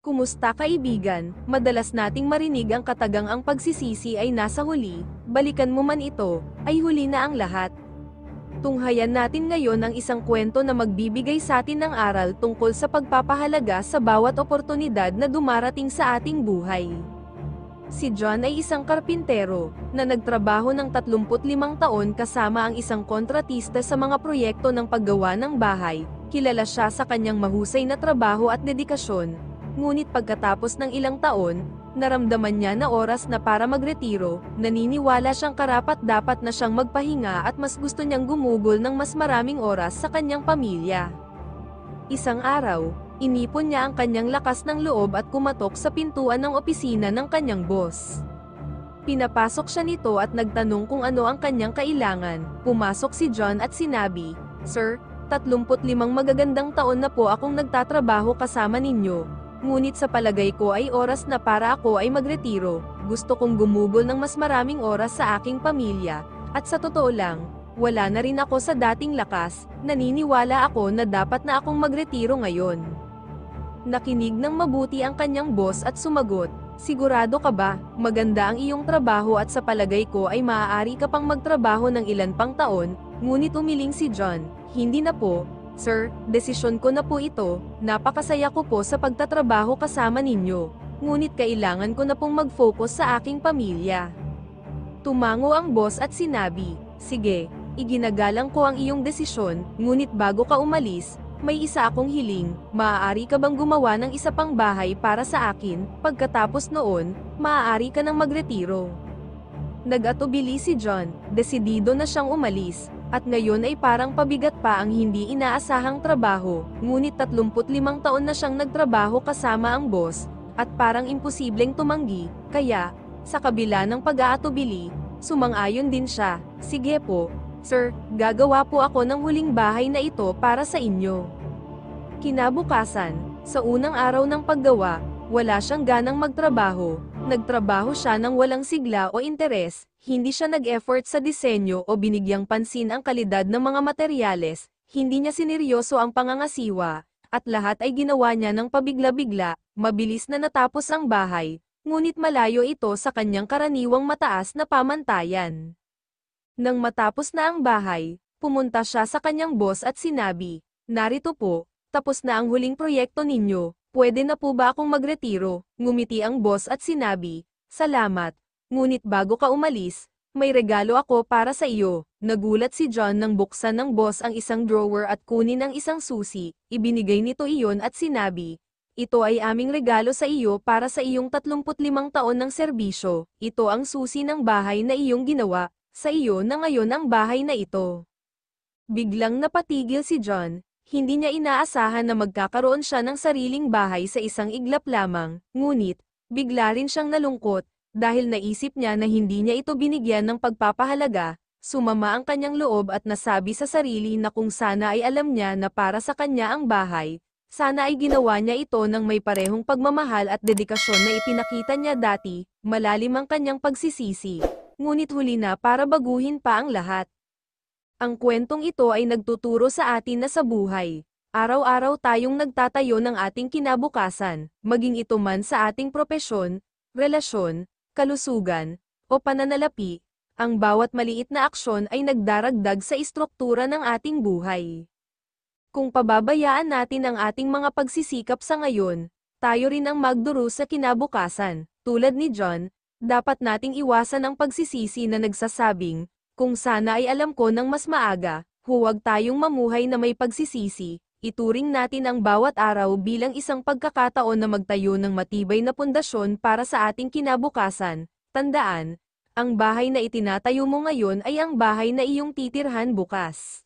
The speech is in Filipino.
Kumusta kaibigan? Madalas nating marinig ang katagang ang pagsisisi ay nasa huli, balikan mo man ito, ay huli na ang lahat. Tunghayan natin ngayon ang isang kwento na magbibigay sa atin ng aral tungkol sa pagpapahalaga sa bawat oportunidad na dumarating sa ating buhay. Si John ay isang karpintero, na nagtrabaho ng 35 taon kasama ang isang kontratista sa mga proyekto ng paggawa ng bahay. Kilala siya sa kanyang mahusay na trabaho at dedikasyon. Ngunit pagkatapos ng ilang taon, naramdaman niya na oras na para magretiro, naniniwala siyang karapat-dapat na siyang magpahinga at mas gusto niyang gumugol ng mas maraming oras sa kanyang pamilya. Isang araw, inipon niya ang kanyang lakas ng loob at kumatok sa pintuan ng opisina ng kanyang boss. Pinapasok siya nito at nagtanong kung ano ang kanyang kailangan. Pumasok si John at sinabi, "Sir, 35 magagandang taon na po akong nagtatrabaho kasama ninyo. Ngunit sa palagay ko ay oras na para ako ay magretiro. Gusto kong gumugol ng mas maraming oras sa aking pamilya, at sa totoo lang, wala na rin ako sa dating lakas. Naniniwala ako na dapat na akong magretiro ngayon." Nakinig ng mabuti ang kanyang boss at sumagot, "Sigurado ka ba? Maganda ang iyong trabaho at sa palagay ko ay maaari ka pang magtrabaho ng ilan pang taon." Ngunit umiling si John, "Hindi na po, Sir, desisyon ko na po ito. Napakasaya ko po sa pagtatrabaho kasama ninyo. Ngunit kailangan ko na pong mag-focus sa aking pamilya." Tumango ang boss at sinabi, "Sige, iginagalang ko ang iyong desisyon, ngunit bago ka umalis, may isa akong hiling. Maaari ka bang gumawa ng isa pang bahay para sa akin? Pagkatapos noon, maaari ka nang magretiro." Nag-atubili si John, desidido na siyang umalis. At ngayon ay parang pabigat pa ang hindi inaasahang trabaho, ngunit 35 taon na siyang nagtrabaho kasama ang boss, at parang imposibleng tumanggi, kaya, sa kabila ng pag-aatubili, sumang-ayon din siya, "Sige po, Sir, gagawa po ako ng huling bahay na ito para sa inyo." Kinabukasan, sa unang araw ng paggawa, wala siyang ganang magtrabaho. Nagtrabaho siya ng walang sigla o interes, hindi siya nag-effort sa disenyo o binigyang pansin ang kalidad ng mga materyales, hindi niya sineryoso ang pangangasiwa, at lahat ay ginawa niya ng pabigla-bigla. Mabilis na natapos ang bahay, ngunit malayo ito sa kanyang karaniwang mataas na pamantayan. Nang matapos na ang bahay, pumunta siya sa kanyang boss at sinabi, "Narito po, tapos na ang huling proyekto ninyo. Pwede na po ba akong magretiro?" Ngumiti ang boss at sinabi, "Salamat. Ngunit bago ka umalis, may regalo ako para sa iyo." Nagulat si John nang buksan ng boss ang isang drawer at kunin ang isang susi. Ibinigay nito iyon at sinabi, "Ito ay aming regalo sa iyo para sa iyong 35 taon ng serbisyo. Ito ang susi ng bahay na iyong ginawa. Sa iyo na ngayon ang bahay na ito." Biglang napatigil si John. Hindi niya inaasahan na magkakaroon siya ng sariling bahay sa isang iglap lamang, ngunit, bigla rin siyang nalungkot, dahil naisip niya na hindi niya ito binigyan ng pagpapahalaga. Sumama ang kanyang loob at nasabi sa sarili na kung sana ay alam niya na para sa kanya ang bahay, sana ay ginawa niya ito ng may parehong pagmamahal at dedikasyon na ipinakita niya dati. Malalim ang kanyang pagsisisi, ngunit huli na para baguhin pa ang lahat. Ang kwentong ito ay nagtuturo sa atin na sa buhay, araw-araw tayong nagtatayo ng ating kinabukasan, maging ito man sa ating propesyon, relasyon, kalusugan, o pananalapi. Ang bawat maliit na aksyon ay nagdaragdag sa istruktura ng ating buhay. Kung pababayaan natin ang ating mga pagsisikap sa ngayon, tayo rin ang magdurus sa kinabukasan. Tulad ni John, dapat nating iwasan ang pagsisisi na nagsasabing, "Kung sana ay alam ko ng mas maaga." Huwag tayong mamuhay na may pagsisisi. Ituring natin ang bawat araw bilang isang pagkakataon na magtayo ng matibay na pundasyon para sa ating kinabukasan. Tandaan, ang bahay na itinatayo mo ngayon ay ang bahay na iyong titirhan bukas.